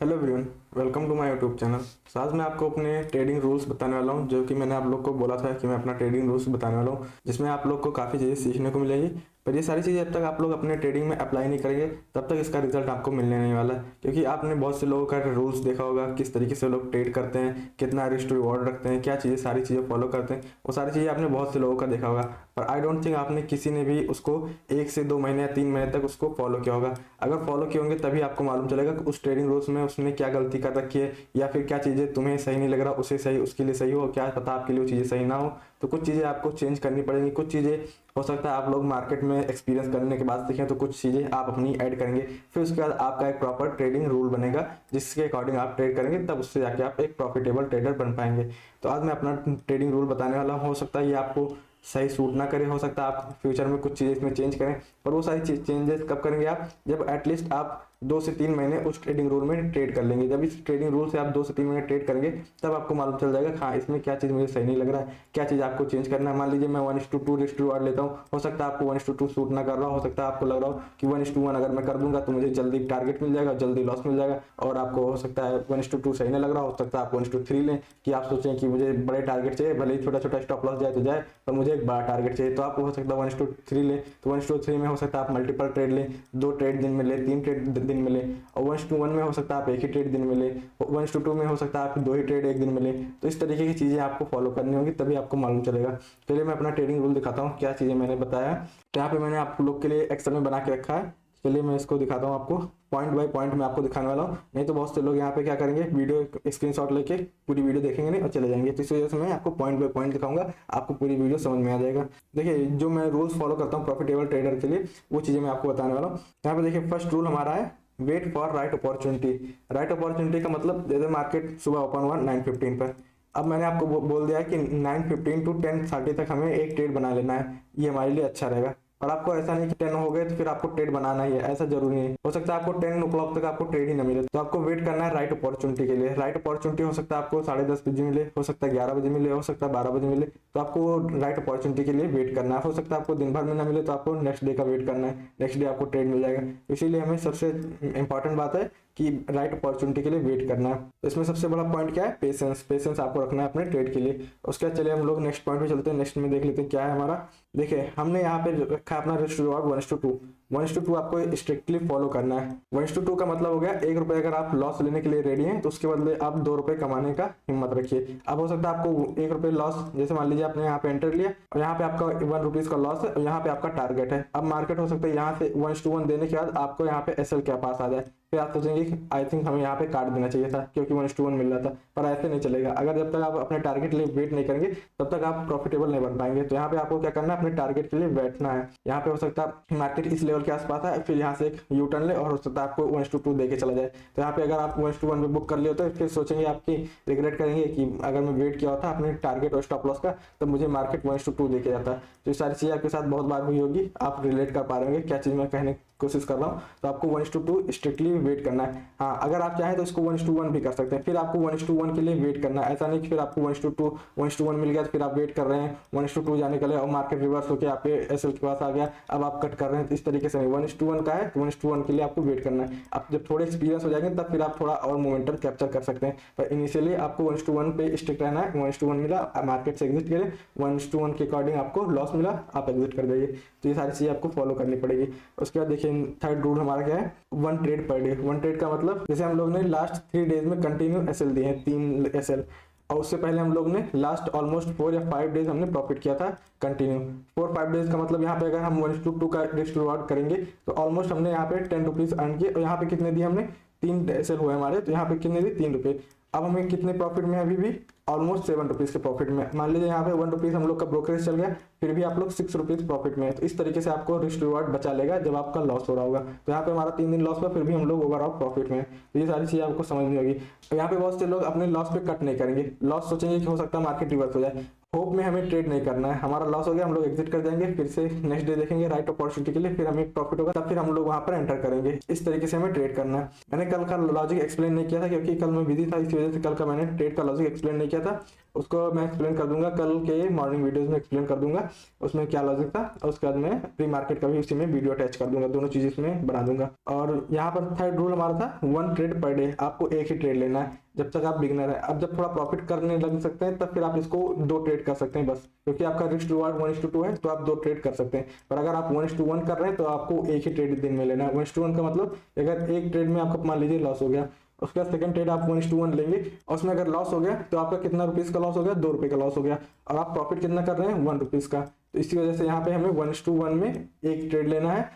Hello everyone, welcome to my YouTube channel. तो आज मैं आपको अपने ट्रेडिंग रूल्स बताने वाला हूं, जो कि मैंने आप लोग को बोला था कि मैं अपना ट्रेडिंग रूल्स बताने वाला हूं, जिसमें आप लोग को काफ़ी चीज़ें सीखने को मिलेगी। पर ये सारी चीज़ें जब तक आप लोग अपने ट्रेडिंग में अप्लाई नहीं करेंगे तब तक इसका रिजल्ट आपको मिलने नहीं वाला, क्योंकि आपने बहुत से लोगों का रूल्स देखा होगा, किस तरीके से लोग ट्रेड करते हैं, कितना रिस्क रिवॉर्ड रखते हैं, क्या चीज़ें सारी चीज़ें फॉलो करते हैं। वो सारी चीज़ें आपने बहुत से लोगों का देखा होगा, पर आई डोंट थिंक आपने किसी ने भी उसको 1 से 2 महीने या 3 महीने तक उसको फॉलो किया होगा। अगर फॉलो किए होंगे तभी आपको मालूम चलेगा कि उस ट्रेडिंग रूल्स में उसने क्या गलती कर रखी है, या फिर क्या चीज़ें तुम्हें सही नहीं लग रहा उसे सही उसके लिए सही हो, क्या पता आपके लिए वो चीज़ें सही ना हो। तो कुछ चीज़ें आपको चेंज करनी पड़ेंगी, कुछ चीज़ें हो सकता है आप लोग मार्केट में एक्सपीरियंस करने के बाद सीखें, तो कुछ चीज़ें आप अपनी ऐड करेंगे। फिर उसके बाद आपका एक प्रॉपर ट्रेडिंग रूल बनेगा, जिसके अकॉर्डिंग आप ट्रेड करेंगे, तब उससे जाके आप एक प्रॉफिटेबल ट्रेडर बन पाएंगे। तो आज मैं अपना ट्रेडिंग रूल बताने वाला हूँ। हो सकता है ये आपको सही सूट ना करे, हो सकता है आप फ्यूचर में कुछ चीज़ें इसमें चेंज करें, पर वो सारी चेंजेस कब करेंगे आप, जब एटलीस्ट आप 2 से 3 महीने उस ट्रेडिंग रूल में ट्रेड कर लेंगे। जब इस ट्रेडिंग रूल से आप 2 से 3 महीने ट्रेड करेंगे तब आपको मालूम चल जाएगा हाँ इसमें क्या चीज़ मुझे सही नहीं लग रहा है, क्या चीज़ आपको चेंज करना है। मान लीजिए मैं 1:2 रिस्क रिवॉर्ड लेता हूँ, हो सकता है आपको 1:2 सूट ना कर रहा हो सकता है आपको लग रहा हो कि 1:1 अगर मैं कर दूंगा तो मुझे जल्दी टारगेट मिल जाएगा, जल्दी लॉस मिल जाएगा, और आपको हो सकता है 1:2 सही नहीं लग रहा, हो सकता है आप 1:3 लें कि आप सोचें कि मुझे बड़े टारगेट चाहिए, भले ही छोटा छोटा स्टॉप लॉस जाए तो जाए, पर मुझे एक बड़ा टारगेट चाहिए। तो आपको हो सकता है 1:3 लें, तो 1:3 में हो सकता है आप मल्टीपल ट्रेड लें, 2 ट्रेड दिन में ले, 3 ट्रेड दिन में ले, और 1:1 में हो सकता है आप एक ही ट्रेड दिन में ले, 1:2 में हो सकता है आप 2 ही ट्रेड एक दिन में ले। तो इस तरीके की चीज़ें आपको फॉलो करनी होगी, तभी आपको मालूम चलेगा। चलिए मैं अपना ट्रेडिंग रूल दिखाता हूँ, क्या चीज़ें मैंने बताया। तो यहाँ पे मैंने आप लोग के लिए एक्सेल में बना के रखा है। चलिए मैं इसको दिखाता हूँ आपको, पॉइंट बाय पॉइंट मैं आपको दिखाने वाला हूँ। नहीं तो बहुत से लोग यहाँ पे क्या करेंगे, वीडियो स्क्रीनशॉट लेके पूरी वीडियो देखेंगे नहीं और चले जाएंगे। तो इस वजह से मैं आपको पॉइंट बाय पॉइंट दिखाऊंगा, आपको पूरी वीडियो समझ में आ जाएगा। देखिए जो मैं रूल्स फॉलो करता हूँ प्रॉफिटेबल ट्रेडर के लिए, वो चीज़ें मैं आपको बताने वाला हूँ। यहाँ पे देखिए फर्स्ट रूल हमारा है wait for right opportunity. Right opportunity का मतलब जैसे मार्केट सुबह ओपन हुआ 9:15 पर, अब मैंने आपको बोल दिया है कि 9:15 टू 10:30 तक हमें एक ट्रेड बना लेना है, ये हमारे लिए अच्छा रहेगा। पर आपको ऐसा नहीं कि 10 हो गए तो फिर आपको ट्रेड बनाना ही है, ऐसा जरूरी नहीं। हो सकता है आपको 10 o'clock तक आपको ट्रेड ही ना मिले, तो आपको वेट करना है राइट अपॉर्चुनिटी के लिए। राइट अपॉर्चुनिटी हो सकता है आपको 10:30 बजे मिले, हो सकता है 11 बजे मिले, हो सकता है 12 बजे मिले, तो आपको राइट अपॉर्चुनिटी के लिए वेट करना है। हो सकता है आपको दिन भर में ना मिले तो आपको नेक्स्ट डे का वेट करना है, नेक्स्ट डे आपको ट्रेड मिल जाएगा। इसीलिए हमें सबसे इंपॉर्टेंट बात है कि राइट अपॉर्चुनिटी के लिए वेट करना है। तो इसमें सबसे बड़ा पॉइंट क्या है, पेशेंस। पेशेंस आपको रखना है अपने ट्रेड के लिए। उसके बाद चलिए हम लोग नेक्स्ट पॉइंट पे चलते हैं, नेक्स्ट में देख लेते हैं क्या है हमारा। देखिए हमने यहाँ पे रखा है अपना रिस्क रिवॉर्ड 1:2। 1:2 आपको स्ट्रिक्टली फॉलो करना है। 1:2 का मतलब हो गया 1 रुपये अगर आप लॉस लेने के लिए रेडी हैं तो उसके बदले आप 2 रुपये कमाने का हिम्मत रखिए। अब हो सकता है आपको 1 रुपये लॉस, जैसे मान लीजिए आपने यहाँ पे एंटर लिया और यहाँ पे आपका 1 रुपीज का लॉस है और यहाँ पे आपका टारगेट है। अब मार्केट हो सकता है यहाँ से 1:1 देने के बाद आपको यहाँ पे एसएल के पास आ जाए, फिर आप सोचेंगे कि आई थिंक हमें यहाँ पे काट देना चाहिए था क्योंकि 1:1 मिल रहा था, पर ऐसे नहीं चलेगा। अगर जब तक आप अपने टारगेट के लिए वेट नहीं करेंगे तब तक आप प्रॉफिटेबल नहीं बन पाएंगे। तो यहाँ पे आपको क्या करना है, अपने टारगेट के लिए बैठना है। यहाँ पे हो सकता है मार्केट इस लेवल के आसपास है, फिर यहाँ से एक यू टर्न ले और हो सकता है आपको 1:2 दे के चला जाए। तो यहाँ पे अगर आप 1:1 पे बुक कर लिए होते फिर सोचेंगे आपकी रिग्रेट करेंगे कि अगर मैं वेट किया होता अपने टारगेट और स्टॉप लॉस का तब मुझे मार्केट 1:2 दे के जाता। तो ये सारी चीज़ें आपके साथ बहुत बार हुई होगी, आप रिलेट कर पा रहे होंगे क्या चीज़ मैं कहने की कोशिश कर रहा हूँ। तो आपको 1:2 स्ट्रिक्टली वेट करना है। हाँ अगर आप चाहें तो इसको 1:1 भी कर सकते हैं, फिर आपको 1:1 के लिए वेट करना है। ऐसा नहीं कि फिर आपको 1:1 मिल गया तो फिर आप वेट कर रहे हैं 1:2 जाने के लिए और मार्केट रिवर्स होकर आपके एसएल के पास आ गया, अब आप कट कर रहे हैं। तो इस तरीके से 1:1 का है, 1:1 के लिए आपको वेट करना है। आप जब थोड़े एक्सपीरियंस हो जाएंगे तब फिर आप थोड़ा और मोमेंटम कैप्चर कर सकते हैं, पर इनिशियली आपको 1:1 पे स्टिक रहना है। 1:1 मिला मार्केट से एग्जिट करें, 1:1 के अकॉर्डिंग आपको लॉस मिला आप एग्जिट कर देंगे। तो ये सारी चीज़ें आपको फॉलो करनी पड़ेगी। उसके बाद देखिए थर्ड रूल हमारा क्या है, 1 ट्रेड पर डे। 1 ट्रेड का मतलब जैसे हम लोग ने लास्ट 3 डेज में कंटिन्यू एसएल दिए हैं, 3 एसएल, और उससे पहले हम लोग ने लास्ट ऑलमोस्ट 4 या 5 डेज हमने प्रॉफिट किया था कंटिन्यू। 4-5 डेज का मतलब यहाँ पे अगर हम 1:2 का रिस्क रिवॉर्ड करेंगे तो ऑलमोस्ट हमने यहाँ पे 10 रुपीज अर्न किए, और यहाँ पे कितने दिए हमने 3 एसएल हुए हमारे, तो यहाँ पे कितने दिए 3 रुपये। अब हमें कितने प्रॉफिट में अभी भी ऑलमोस्ट 7 रुपीज़ के प्रॉफिट में। मान लीजिए यहाँ पे 1 रुपीज़ हम लोग का ब्रोकरेज चल गया, फिर भी आप लोग 6 रुपीज़ प्रॉफिट में है। तो इस तरीके से आपको रिस्क रिवॉर्ड बचा लेगा जब आपका लॉस हो रहा होगा। तो यहाँ पे हमारा 3 दिन लॉस हुआ, फिर भी हम लोग ओवरऑल प्रॉफिट में है। तो ये सारी चीज़ें आपको समझनी होगी। तो यहाँ पे बहुत से लोग अपने लॉस पे कट नहीं करेंगे, लॉस सोचेंगे कि हो सकता है मार्केट रिवर्स हो जाए। होप में हमें ट्रेड नहीं करना है, हमारा लॉस हो गया हम लोग एग्जिट कर जाएंगे, फिर से नेक्स्ट डे देखेंगे राइट अपॉर्चुनिटी के लिए, फिर हमें प्रॉफिट होगा तब फिर हम लोग वहां पर एंटर करेंगे। इस तरीके से हमें ट्रेड करना है। मैंने कल का लॉजिक एक्सप्लेन नहीं किया था क्योंकि कल मैं बिजी था, इस वजह से कल का मैंने ट्रेड का लॉजिक एक्सप्लेन नहीं किया था। उसको मैं एक्सप्लेन कर दूंगा, कल के मॉर्निंग वीडियोस में एक्सप्लेन कर दूंगा। जाएगा उसमें क्या लॉजिक था, और उसके बाद मैं प्री मार्केट का भी उसी में वीडियो अटैच कर दूंगा, दोनों चीज़ इसमें बना दूंगा। और यहाँ पर थर्ड रूल हमारा था 1 ट्रेड पर डे, आपको एक ही ट्रेड लेना है जब तक आप बिगनर है। अब जब थोड़ा प्रॉफिट करने लग सकते हैं तब फिर आप इसको 2 ट्रेड कर सकते हैं बस, क्योंकि आपका रिस्क रिवार्ड 1:2 है तो आप 2 ट्रेड कर सकते हैं। पर अगर आप 1:1 कर रहे हैं तो आपको एक ही ट्रेड दिन में लेना है। 1:1 का मतलब अगर एक ट्रेड में आपका मान लीजिए लॉस हो गया, उसके बाद सेकंड ट्रेड आप 1:1 लेंगे और उसमें अगर लॉस हो गया तो आपका कितना रुपीस का लॉस हो गया, 2 रुपये का लॉस हो गया, और आप प्रॉफिट कितना कर रहे हैं 1 रुपीस का। तो इसी वजह से यहाँ पे हमें 1:1 में एक ट्रेड लेना है,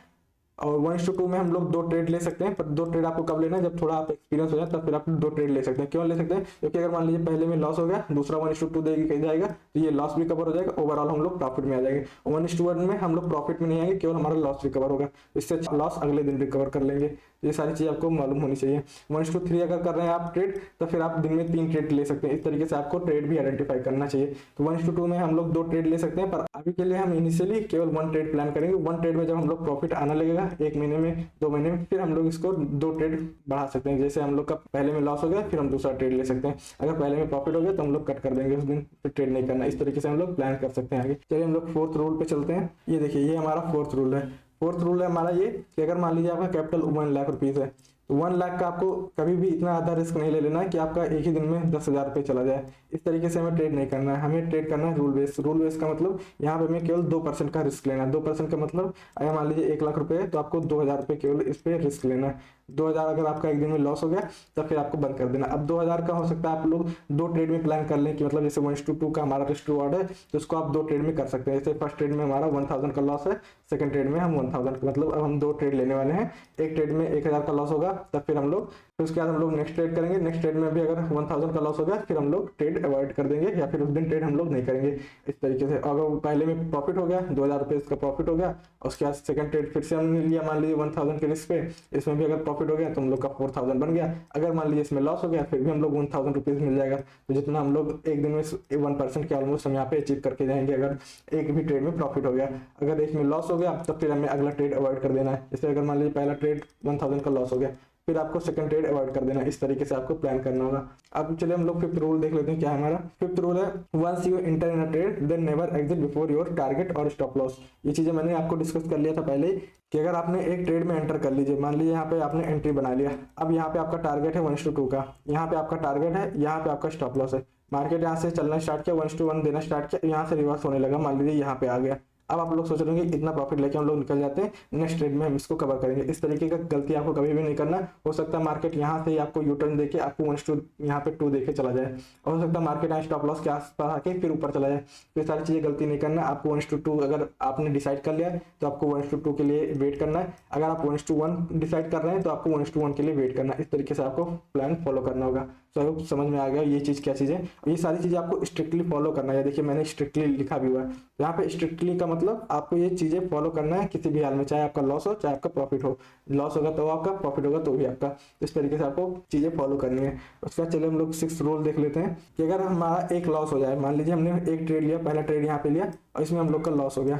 और 1:2 में हम लोग 2 ट्रेड ले सकते हैं। पर 2 ट्रेड आपको कब लेना है, जब थोड़ा आप एक्सपीरियंस हो जाए तब फिर आप 2 ट्रेड ले सकते हैं। क्यों ले सकते हैं, क्योंकि अगर मान लीजिए पहले में लॉस हो गया, दूसरा 1:2 देगी जाएगा तो ये लॉस भी कवर हो जाएगा, ओवरऑल हम लोग प्रॉफिट में आ जाएंगे। 1:1 में हम लोग प्रॉफिट में नहीं आएंगे, केवल हमारा लॉस रिकवर होगा, इससे लॉस अगले दिन रिकवर कर लेंगे। ये सारी चीज़ आपको मालूम होनी चाहिए। 1:3 अगर कर रहे हैं आप ट्रेड तो फिर आप दिन में 3 ट्रेड ले सकते हैं। इस तरीके से आपको ट्रेड भी आइडेंटिफाई करना चाहिए। तो 1:2 में हम लोग 2 ट्रेड ले सकते हैं, पर अभी के लिए हम इनिशियली केवल 1 ट्रेड प्लान करेंगे। 1 ट्रेड में जब हम लोग प्रॉफिट आने लगेगा 1 महीने में, 2 महीने में, फिर हम लोग इसको 2 ट्रेड बढ़ा सकते हैं। जैसे हम लोग का पहले में लॉस हो गया फिर हम दूसरा ट्रेड ले सकते हैं, अगर पहले में प्रॉफिट हो गया तो हम लोग कट कर देंगे उस दिन, फिर ट्रेड नहीं करना। इस तरीके से हम लोग प्लान कर सकते हैं आगे। चलिए हम लोग 4th रूल पे चलते हैं। ये देखिए ये हमारा 4th रूल है। 4th रूल है हमारा ये कि अगर मान लीजिए आपका कैपिटल 1 लाख रुपीज़ है तो 1 लाख का आपको कभी भी इतना ज़्यादा रिस्क नहीं ले लेना है कि आपका एक ही दिन में 10,000 रुपये चला जाए। इस तरीके से हमें ट्रेड नहीं करना है, हमें ट्रेड करना है रूल बेस। रूल बेस का मतलब यहाँ पे हमें केवल 2% का रिस्क लेना है। 2% का मतलब अगर मान लीजिए 1 लाख रुपये है तो आपको 2,000 रुपये केवल इस पर रिस्क लेना है। 2,000 अगर आपका एक दिन में लॉस हो गया तब फिर आपको बंद कर देना। अब 2,000 का हो सकता है आप लोग 2 ट्रेड में प्लान कर लें कि मतलब जैसे 1:2 का हमारा रिस्क रिवार्ड है तो उसको आप 2 ट्रेड में कर सकते हैं। जैसे फर्स्ट ट्रेड में हमारा 1,000 का लॉस है, सेकंड ट्रेड में हम 1,000 का, मतलब अब हम 2 ट्रेड लेने वाले हैं। एक ट्रेड में 1,000 का लॉस होगा तब फिर हम लोग, फिर उसके बाद हम लोग नेक्स्ट ट्रेड करेंगे। नेक्स्ट ट्रेड में भी अगर 1,000 का लॉस हो गया फिर हम लोग ट्रेड अवॉइड कर देंगे, या फिर उस दिन ट्रेड हम लोग नहीं करेंगे। इस तरीके से अगर पहले में प्रॉफिट हो गया 2,000 रुपये इसका प्रॉफिट हो गया, उसके बाद सेकंड ट्रेड फिर से हमने लिया मान लीजिए 1,000 के रिस्क पे, इसमें भी अगर प्रॉफिट हो गया तो हम लोग का 4,000 बन गया। अगर मान लीजिए इसमें लॉस हो गया फिर भी हम लोग 1,000 रुपीज़ मिल जाएगा। तो जितना हम लोग एक दिन में 1% के ऑलमोस्ट हम यहाँ पे अचीव करके जाएंगे अगर एक भी ट्रेड में प्रॉफिट हो गया। अगर एक में लॉस हो गया तो फिर हमें अगला ट्रेड अवॉइड कर देना है। जैसे अगर मान लीजिए पहला ट्रेड 1,000 का लॉस हो गया फिर आपको सेकंड ट्रेड अवॉइड कर देना है। इस तरीके से आपको प्लान करना होगा। अब चलिए हम लोग 5th रूल देख लेते हैं क्या है हमारा। 5th रूल है once you enter in a trade then never exit before your target और स्टॉप लॉस। ये चीजें मैंने आपको डिस्कस कर लिया था पहले कि अगर आपने एक ट्रेड में एंटर कर लीजिए, मान लीजिए यहाँ पे आपने एंट्री बना लिया, अब यहाँ पे आपका टारगेट है 1:2 का, यहाँ पे आपका टारगेट है, यहाँ पे आपका स्टॉप लॉस है। मार्केट यहाँ से चलना स्टार्ट किया, 1:1 देना स्टार्ट किया, यहाँ से रिवर्स होने लगा, मान लीजिए यहाँ पे आ गया। अब आप लोग सोच रहे होंगे इतना प्रॉफिट लेके हम लोग निकल जाते हैं, नेक्स्ट ट्रेड में हम इसको कवर करेंगे। इस तरीके का गलती आपको कभी भी नहीं करना। हो सकता है मार्केट यहाँ से आपको यू टर्न देके आपको 1:2 यहाँ पे 2 देके चला जाए, और हो सकता है मार्केट यहाँ स्टॉप लॉस के आसपास आके फिर ऊपर चला जाए। तो ये सारी चीज़ें गलती नहीं करना। आपको 1:2 अगर आपने डिसाइड कर लिया है तो आपको 1:2 के लिए वेट करना है। अगर आप 1:1 डिसाइड कर रहे हैं तो आपको 1:1 के लिए वेट करना है। इस तरीके से आपको प्लान फॉलो करना होगा। तो आई होप समझ में आ गया ये चीज़ क्या चीज़ है। ये सारी चीज़ें आपको स्ट्रिक्टली फॉलो करना है। देखिए मैंने स्ट्रिक्टली लिखा भी हुआ है यहाँ पे। स्ट्रिक्टली का मतलब आपको ये चीज़ें फॉलो करना है किसी भी हाल में, चाहे आपका लॉस हो चाहे आपका प्रॉफिट हो। लॉस होगा तो आपका, प्रॉफिट होगा तो भी आपका। इस तरीके से आपको चीज़ें फॉलो करनी है। उसके बाद चलिए हम लोग 6th रूल देख लेते हैं कि अगर हमारा एक लॉस हो जाए, मान लीजिए हमने एक ट्रेड लिया, पहला ट्रेड यहाँ पे लिया और इसमें हम लोग का लॉस हो गया।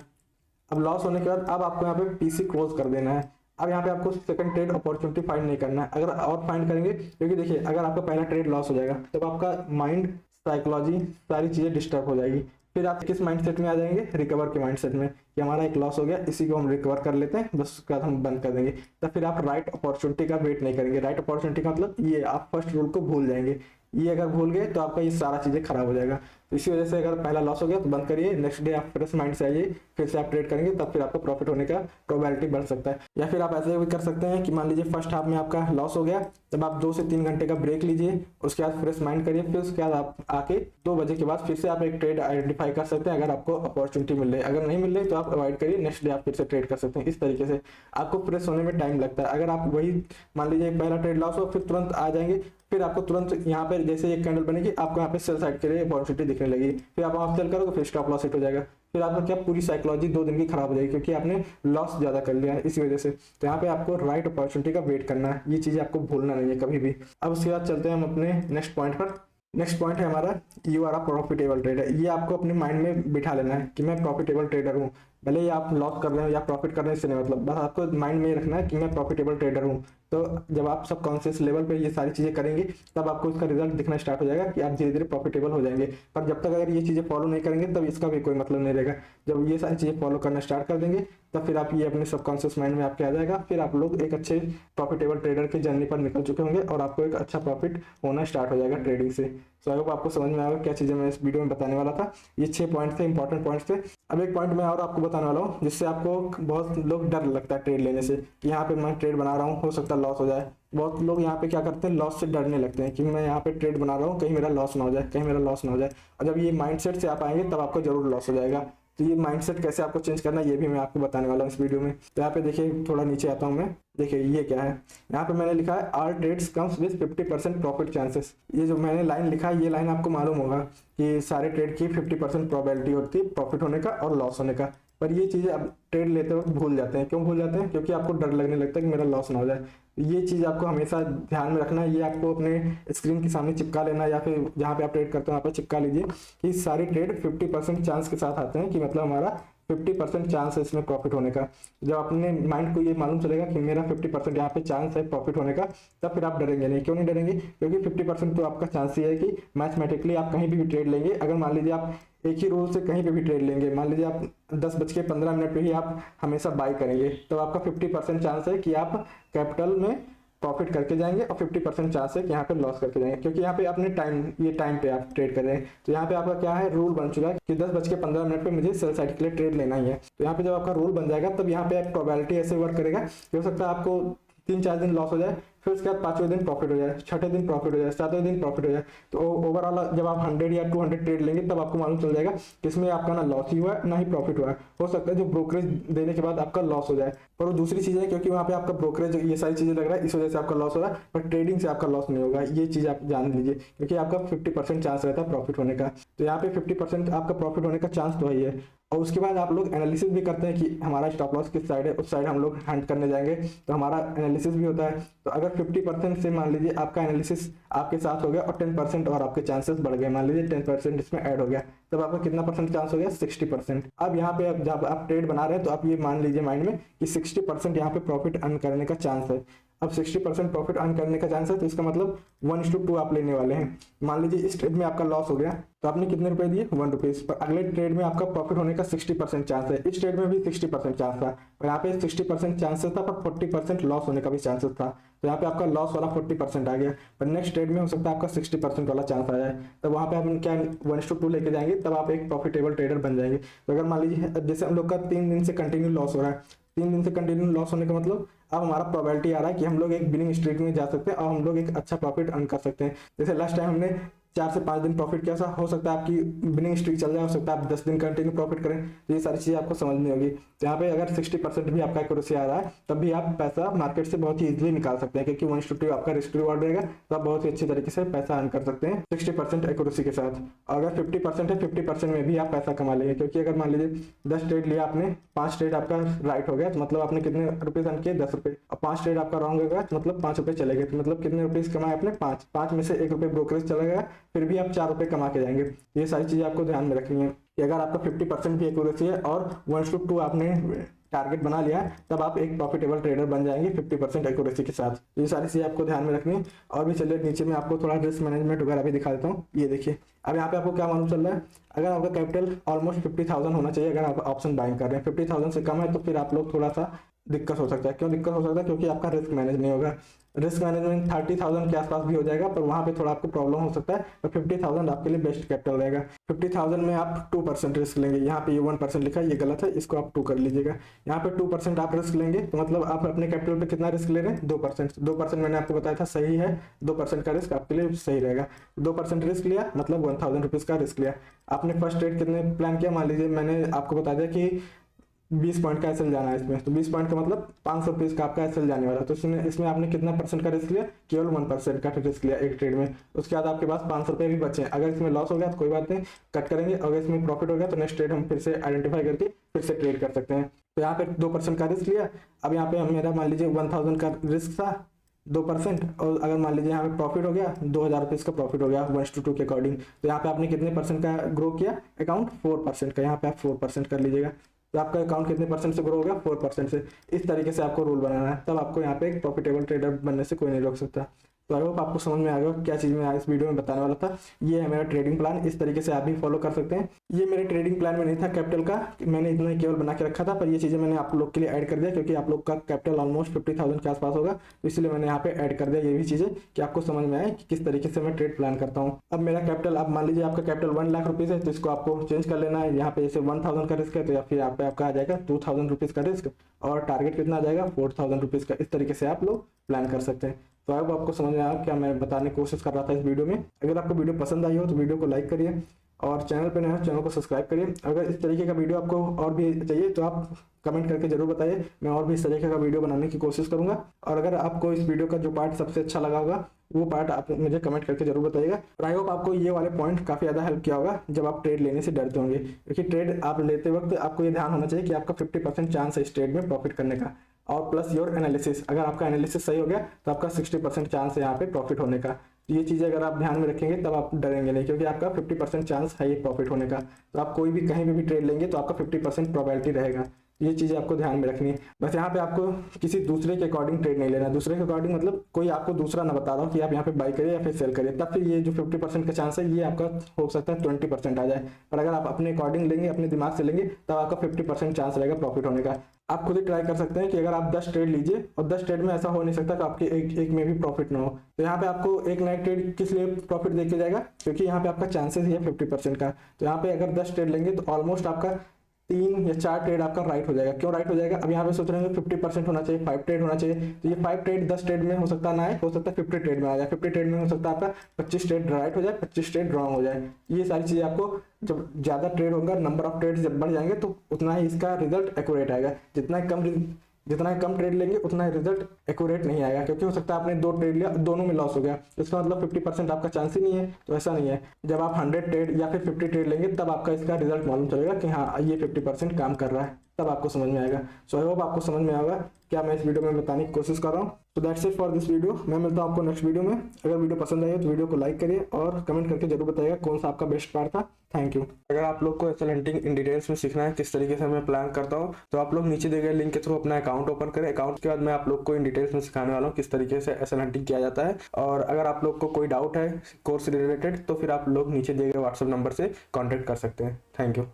अब लॉस होने के बाद अब आपको यहाँ पे पीसी क्लोज कर देना है। अब यहाँ पे आपको सेकंड ट्रेड अपॉर्चुनिटी फाइंड नहीं करना है। अगर और फाइंड करेंगे, क्योंकि देखिए अगर आपका पहला ट्रेड लॉस हो जाएगा तब आपका माइंड, साइकोलॉजी, सारी चीज़ें डिस्टर्ब हो जाएगी। फिर आप किस माइंडसेट में आ जाएंगे, रिकवर के माइंडसेट में, कि हमारा एक लॉस हो गया इसी को हम रिकवर कर लेते हैं, बस उसके बाद हम बंद कर देंगे। तब फिर आप राइट अपॉर्चुनिटी का वेट नहीं करेंगे। राइट अपॉर्चुनिटी का मतलब ये आप फर्स्ट रूल को भूल जाएंगे। ये अगर भूल गए तो आपका ये सारा चीज़ें खराब हो जाएगा। तो इसी वजह से अगर पहला लॉस हो गया तो बंद करिए, नेक्स्ट डे आप फ्रेश माइंड से आइए, फिर से आप ट्रेड करेंगे, तब फिर आपको प्रॉफिट होने का प्रोबेबिलिटी बढ़ सकता है। या फिर आप ऐसे भी कर सकते हैं कि मान लीजिए फर्स्ट हाफ में आपका लॉस हो गया, तब आप 2 से 3 घंटे का ब्रेक लीजिए, उसके बाद फ्रेश माइंड करिए, फिर उसके बाद आप आके 2 बजे के बाद फिर से आप एक ट्रेड आइडेंटिफाई कर सकते हैं अगर आपको अपॉर्चुनिटी मिल रही है। अगर नहीं मिल रही तो आप अवॉइड करिए, नेक्स्ट डे आप फिर से ट्रेड कर सकते हैं। इस तरीके से आपको फ्रेश होने में टाइम लगता है। अगर आप वही मान लीजिए पहला ट्रेड लॉस हो फिर तुरंत आ जाएंगे, फिर आपको तुरंत यहाँ पे जैसे एक कैंडल बनेगी आपको यहाँ पे सेल साइड के लिए अपॉर्चुनिटी दिखने लगेगी, फिर आप वहाँ सेल करोगे, फिर स्टॉप लॉस हिट हो जाएगा, फिर आपका क्या पूरी साइकोलॉजी 2 दिन की खराब हो जाएगी क्योंकि आपने लॉस ज़्यादा कर लिया है इसी वजह से। तो यहाँ पे आपको राइट अपॉर्चुनिटी का वेट करना है। ये चीज़ें आपको भूलना नहीं है कभी भी। अब उसके बाद चलते हैं हम अपने नेक्स्ट पॉइंट पर। नेक्स्ट पॉइंट है हमारा you are a profitable trader. ये आपको अपने माइंड में बिठा लेना है कि मैं प्रॉफिटेबल ट्रेडर हूँ। भले ही आप लॉस कर रहे हो या प्रॉफिट कर रहे हो, इससे नहीं मतलब, बस आपको माइंड में ये रखना है कि मैं प्रॉफिटेबल ट्रेडर हूँ। तो जब आप सब कॉन्शियस लेवल पे ये सारी चीज़ें करेंगे तब आपको इसका रिजल्ट दिखना स्टार्ट हो जाएगा कि आप धीरे धीरे प्रॉफिटेबल हो जाएंगे। पर जब तक अगर ये चीज़ें फॉलो नहीं करेंगे तब इसका भी कोई मतलब नहीं रहेगा। जब ये सारी चीज़ें फॉलो करना स्टार्ट कर देंगे तब फिर आप ये अपने सबकॉन्शियस माइंड में आपके आ जाएगा, फिर आप लोग एक अच्छे प्रॉफिटेबल ट्रेडर की जर्नी पर निकल चुके होंगे और आपको एक अच्छा प्रॉफिट होना स्टार्ट हो जाएगा ट्रेडिंग से। सो आई होप आपको समझ में आएगा क्या चीज़ें मैं इस वीडियो में बताने वाला था। ये 6 पॉइंट थे, इंपॉर्टेंट पॉइंट्स थे। अब एक पॉइंट मैं और आपको बताने वाला हूँ जिससे आपको बहुत लोग डर लगता है ट्रेड लेने से कि यहाँ पे मैं ट्रेड बना रहा हूँ, हो सकता है लॉस हो जाए। बहुत लोग यहाँ पे क्या करते हैं, लॉस से डरने लगते हैं कि मैं यहाँ पे ट्रेड बना रहा हूँ, कहीं मेरा लॉस ना हो जाए, कहीं मेरा लॉस ना हो जाए। और जब ये माइंडसेट से आप आएंगे तब आपको जरूर लॉस हो जाएगा। तो ये माइंडसेट कैसे आपको चेंज करना है ये भी मैं आपको बताने वाला हूँ इस वीडियो में। तो यहाँ पे देखिए, थोड़ा नीचे आता हूँ मैं, देखिए ये क्या है, यहाँ पे मैंने लिखा है all trades comes with 50% profit chances. ये जो मैंने लाइन लिखा है, ये लाइन आपको मालूम होगा कि सारे ट्रेड की 50% प्रोबेबिलिटी होती है प्रॉफिट होने का और लॉस होने का। पर ये चीज़ें आप ट्रेड लेते वक्त भूल जाते हैं। क्यों भूल जाते हैं? क्योंकि आपको डर लगने लगता है कि मेरा लॉस ना हो जाए। ये चीज़ आपको हमेशा ध्यान में रखना है। ये आपको अपने स्क्रीन के सामने चिपका लेना, या फिर जहाँ पे आप ट्रेड करते हो वहाँ पे चिपका लीजिए कि सारे ट्रेड 50% चांस के साथ आते हैं, कि मतलब हमारा 50% चांस है इसमें प्रॉफिट होने का। जब अपने माइंड को ये मालूम चलेगा कि मेरा 50% यहाँ पे चांस है प्रॉफिट होने का, तब फिर आप डरेंगे नहीं। क्यों नहीं डरेंगे? क्योंकि 50% तो आपका चांस ही है कि मैथमेटिकली आप कहीं भी ट्रेड लेंगे। अगर मान लीजिए आप एक ही रूल से कहीं पे भी ट्रेड लेंगे, मान लीजिए आप 10:15 पे ही आप हमेशा बाई करेंगे, तो आपका 50% चांस है कि आप कैपिटल में प्रॉफिट करके जाएंगे और 50% चांस है कि यहाँ पे लॉस करके जाएंगे, क्योंकि यहाँ पे अपने टाइम पे आप ट्रेड कर रहे हैं। तो यहाँ पे आपका क्या है, रूल बन चुका है कि 10:15 पे मुझे सेल साइड के लिए ट्रेड लेना ही है। तो यहाँ पे जब आपका रूल बन जाएगा तब यहाँ पे प्रोबेबिलिटी ऐसे वर्क करेगा कि हो सकता है आपको 3-4 दिन लॉस हो जाए, फिर उसके बाद 5वें दिन प्रॉफिट हो जाए, 6ठे दिन प्रॉफिट हो जाए, 7वें दिन प्रॉफिट हो जाए। तो ओवरऑल जब आप 100 या 200 ट्रेड लेंगे तब आपको मालूम चल जाएगा कि इसमें आपका ना लॉस ही हुआ है ना ही प्रॉफिट हुआ है। हो सकता है जो ब्रोकरेज देने के बाद आपका लॉस हो जाए, पर वो दूसरी चीज़ है क्योंकि वहाँ पे आपका ब्रोकरेज ये सारी चीज़ें लग रहा है, इस वजह से आपका लॉस हो रहा है। पर ट्रेडिंग से आपका लॉस नहीं होगा, ये चीज़ आप जान लीजिए, क्योंकि आपका 50% चांस रहता है प्रॉफिट होने का। तो यहाँ पे 50% आपका प्रॉफिट होने का चांस तो है। और उसके बाद आप लोग एनालिसिस भी करते हैं कि हमारा स्टॉप लॉस किस साइड है, उस साइड हम लोग हंट करने जाएंगे, तो हमारा एनालिसिस भी होता है। तो अगर 50% से मान लीजिए आपका एनालिसिस आपके साथ हो गया और 10% और आपके चांसेस बढ़ गए, मान लीजिए 10% इसमें ऐड हो गया, तब आपका कितना परसेंट चांस हो गया, 60%। अब यहाँ पे जब आप ट्रेड बना रहे हैं तो आप ये मान लीजिए माइंड में कि 60% यहाँ पे प्रॉफिट अर्न करने का चांस है। अब 60% प्रॉफिट अर्न करने का चांस है, तो इसका मतलब 1:2 आप लेने वाले हैं। मान लीजिए इस ट्रेड में आपका लॉस हो गया तो आपने कितने रुपए दिए, 1 रुपीज, पर अगले ट्रेड में आपका प्रॉफिट होने का 60% चांस है। इस ट्रेड में भी 60% चांस था, और यहाँ पे 60% चांसेस था, पर 40% लॉस होने का भी चांसेस था। तो यहाँ पे आपका लॉस वाला 40% आ गया, पर नेक्स्ट ट्रेड में हो सकता है आपका 60% वाला चांस आ जाए। तो वहाँ पे हम क्या 1:2 लेके जाएंगे, तब आप एक प्रॉफिटेबल ट्रेडर बन जाएंगे। तो अगर मान लीजिए जैसे हम लोग का 3 दिन से कंटिन्यू लॉस हो रहा है, 3 दिन से कंटिन्यू लॉस होने का मतलब अब हमारा प्रोबेबिलिटी आ रहा है कि हम लोग एक विनिंग स्ट्रीक में जा सकते हैं और हम लोग एक अच्छा प्रॉफिट अर्न कर सकते हैं। जैसे लास्ट टाइम हमने 4 से 5 दिन प्रॉफिट किया, हो सकता है आपकी विनिंग स्ट्रीक चल जाए, हो सकता है आप 10 दिन कंटिन्यू प्रॉफिट करें। तो ये सारी चीज़ें आपको समझनी होगी। तो यहाँ पे अगर 60% भी आपका एक्यूरेसी आ रहा है, तब भी आप पैसा मार्केट से बहुत ही इजीली निकाल सकते हैं, क्योंकि 1:2 आपका रिस्क रिवॉर्ड रहेगा, तो आप बहुत ही अच्छी तरीके से पैसा अर्न कर सकते हैं 60% एक्यूरेसी के साथ। और अगर 50% है, 50% में भी आप पैसा कमा लेंगे, क्योंकि अगर मान लीजिए 10 ट्रेड लिया आपने, 5 ट्रेड आपका राइट हो गया, तो मतलब आपने कितने रुपीज अर्न किए, 10 रुपये। और 5 ट्रेड आपका रॉन्ग हो गया, तो मतलब 5 रुपये चले गए, तो मतलब कितने रुपीज कमाए आपने, 5 में से 1 रुपये ब्रोकरेज चला गया, फिर भी आप 4 रुपये कमा के जाएंगे। ये सारी चीज़ें आपको ध्यान में रखनी है कि अगर आपका 50% भी एक्यूरेसी है और 1:2 आपने टारगेट बना लिया, तब आप एक प्रॉफिटेबल ट्रेडर बन जाएंगे 50% एक्यूरेसी के साथ। ये सारी चीज़ें आपको ध्यान में रखनी है। और भी चलिए नीचे में आपको थोड़ा रिस्क मैनेजमेंट वगैरह भी दिखा देता हूँ। ये देखिए, अब यहाँ पे आपको क्या मालूम चल रहा है, अगर आपका कैपिटल ऑलमोस्ट 50,000 होना चाहिए, अगर आप ऑप्शन बाइंग कर रहे हैं, 50,000 से कम है तो फिर आप लोग थोड़ा सा दिक्कत हो सकता है। क्यों दिक्कत हो सकता है? क्योंकि आपका रिस्क मैनेज नहीं होगा। रिस्क मैनेजमेंट 30,000 के आसपास भी हो जाएगा, पर वहाँ पे थोड़ा आपको प्रॉब्लम हो सकता है। तो 50,000 आपके लिए बेस्ट कैपिटल रहेगा। 50,000 में आप 2% रिस्क लेंगे। यहाँ पे ये 1% लिखा है, ये गलत है, इसको आप 2 कर लीजिएगा। यहाँ पे 2% आप रिस्क लेंगे, तो मतलब आप अपने कैपिटल पे कितना रिस्क ले रहे हैं, 2%। 2% मैंने आपको बताया था सही है, 2% का रिस्क आपके लिए सही रहेगा। 2% रिस्क लिया मतलब 1000 रुपीज़ का रिस्क लिया। आपने फर्स्ट ट्रेड कितने प्लान किया, मान लीजिए मैंने आपको बता दिया कि 20 पॉइंट का एसएल जाना है इसमें, तो 20 पॉइंट का मतलब 500 रुपीज़ का आपका एसएल जाने वाला। तो इसमें आपने कितना परसेंट का रिस्क लिया, केवल 1% का रिस्क लिया एक ट्रेड में। उसके बाद आपके पास 500 रुपये भी बचे। अगर इसमें लॉस हो गया तो कोई बात नहीं, कट करेंगे। अगर इसमें प्रॉफिट हो गया तो नेक्स्ट ट्रेड हम फिर से आइडेंटिफाई करके फिर से ट्रेड कर सकते हैं। तो यहाँ पे 2% का रिस्क लिया। अब यहाँ पे मेरा मान लीजिए 1000 का रिस्क था, 2%, और अगर मान लीजिए यहाँ पे प्रॉफिट हो गया 2000 रुपीज़ का प्रॉफिट हो गया 1:2 के अकॉर्डिंग, तो यहाँ पे आपने कितने परसेंट का ग्रो किया अकाउंट, 4% का। यहाँ पे आप 4% कर लीजिएगा। तो आपका अकाउंट कितने परसेंट से ग्रो हो गया, 4% से। इस तरीके से आपको रूल बनाना है, तब आपको यहाँ पे एक प्रॉफिटेबल ट्रेडर बनने से कोई नहीं रोक सकता। तो आई होप आपको समझ में आ गया क्या चीज़ मैं इस वीडियो में बताने वाला था। ये है मेरा ट्रेडिंग प्लान, इस तरीके से आप भी फॉलो कर सकते हैं। ये मेरे ट्रेडिंग प्लान में नहीं था कैपिटल का, मैंने इतना ही केवल बना के रखा था, पर ये चीज़ें मैंने आप लोग के लिए ऐड कर दिया क्योंकि आप लोग का कैपिटल ऑलमोस्ट 50,000 के आसपास होगा, तो इसलिए मैंने यहाँ पे ऐड कर दिया ये भी चीज़ें कि आपको समझ में आए कि किस तरीके से मैं ट्रेड प्लान करता हूँ। अब मेरा कैपिटल, आप मान लीजिए आपका कैपिटल 1 लाख रुपीज़ है, तो इसको आपको चेंज कर लेना है। यहाँ पे जैसे 1000 का रिस्क है तो या फिर यहाँ पे आपका आ जाएगा 2000 रुपीज़ का रिस्क, और टारगेट कितना आ जाएगा 4000 रुपीज़ का। इस तरीके से आप लोग प्लान कर सकते हैं। तो अब आपको समझ में आया क्या मैं बताने की कोशिश कर रहा था इस वीडियो में। अगर आपको वीडियो पसंद आई हो तो वीडियो को लाइक करिए, और चैनल पे नए हो चैनल को सब्सक्राइब करिए। अगर इस तरीके का वीडियो आपको और भी चाहिए तो आप कमेंट करके जरूर बताइए, मैं और भी इस तरीके का वीडियो बनाने की कोशिश करूंगा। और अगर आपको इस वीडियो का जो पार्ट सबसे अच्छा लगा होगा वो पार्ट आप मुझे कमेंट करके जरूर बताइएगा। और आई होप आपको ये वाले पॉइंट काफ़ी ज़्यादा हेल्प किया होगा जब आप ट्रेड लेने से डरते होंगे, क्योंकि ट्रेड आप लेते वक्त आपको ये ध्यान होना चाहिए कि आपका 50% चांस है इस ट्रेड में प्रॉफिट करने का, और प्लस योर एनालिसिस। अगर आपका एनालिसिस सही हो गया तो आपका 60% चांस है यहाँ पे प्रॉफिट होने का। ये चीज़ें अगर आप ध्यान में रखेंगे तब आप डरेंगे नहीं, क्योंकि आपका 50% चांस है ये प्रॉफिट होने का। तो आप कोई भी कहीं भी ट्रेड लेंगे तो आपका 50% प्रोबेबिलिटी रहेगा। ये चीज़ें आपको ध्यान में रखनी है। बस यहाँ पे आपको किसी दूसरे के अकॉर्डिंग ट्रेड नहीं लेना। दूसरे के अकॉर्डिंग मतलब कोई आपको दूसरा ना बता रहा हो कि आप यहाँ पे बाई करिए या फिर सेल करिए, तब फिर ये जो 50% का चांस है ये आपका हो सकता है 20% आ जाए। पर अगर आप अपने अकॉर्डिंग लेंगे, अपने दिमाग से लेंगे, तब आपका 50% चांस रहेगा प्रॉफिट होने का। आप खुद ही ट्राई कर सकते हैं कि अगर आप 10 ट्रेड लीजिए और 10 ट्रेड में ऐसा हो नहीं सकता कि आपके एक में भी प्रॉफिट ना हो। तो यहाँ पे आपको एक नया ट्रेड किस लिए प्रॉफिट देके जाएगा, क्योंकि यहाँ पे आपका चांसेस ही है 50% का। तो यहाँ पे अगर 10 ट्रेड लेंगे तो ऑलमोस्ट आपका 3 या 4 ट्रेड आपका राइट हो जाएगा। क्यों राइट हो जाएगा, अब यहाँ पे सोच रहे हैं 50% होना चाहिए, 5 ट्रेड होना चाहिए। तो ये 5 ट्रेड 10 ट्रेड में हो सकता ना आए, हो सकता है 50 ट्रेड में आ जाए। 50 ट्रेड में हो सकता है आपका 25 ट्रेड राइट हो जाए, 25 ट्रेड रॉन्ग हो जाए। ये सारी चीज़ें आपको, जब ज़्यादा ट्रेड होगा, नंबर ऑफ ट्रेड जब बढ़ जाएंगे तो उतना ही इसका रिजल्ट एक्यूरेट आएगा। जितना कम ट्रेड लेंगे उतना ही रिजल्ट एक्यूरेट नहीं आएगा, क्योंकि हो सकता है आपने 2 ट्रेड लिया, दोनों में लॉस हो गया, इसका मतलब 50% आपका चांस ही नहीं है। तो ऐसा नहीं है, जब आप 100 ट्रेड या फिर 50 ट्रेड लेंगे तब आपका इसका रिजल्ट मालूम चलेगा कि हाँ ये 50% काम कर रहा है, तब आपको समझ में आएगा। सो आई होप आपको समझ में आएगा क्या मैं इस वीडियो में बताने की कोशिश कर रहा हूँ। तो that's it for this video. मैं मिलता हूँ आपको नेक्स्ट वीडियो में। अगर वीडियो पसंद आई हो तो वीडियो को लाइक करिए और कमेंट करके जरूर बताइएगा कौन सा आपका बेस्ट पार्ट था। Thank you. अगर आप लोग को एसएल हंटिंग इन डिटेल्स में सीखना है किस तरीके से मैं प्लान करता हूँ, तो आप लोग नीचे दिए गए लिंक के थ्रू अपना अकाउंट ओपन करें। अकाउंट के बाद मैं आप लोग को इन डिटेल्स में सिखाने वाला हूँ किस तरीके से एसएल हंटिंग किया जाता है। और अगर आप लोग को कोई डाउट है कोर्स रिलेटेड तो फिर आप लोग नीचे दिए गए व्हाट्सएप नंबर से कॉन्टेक्ट कर सकते हैं। Thank you.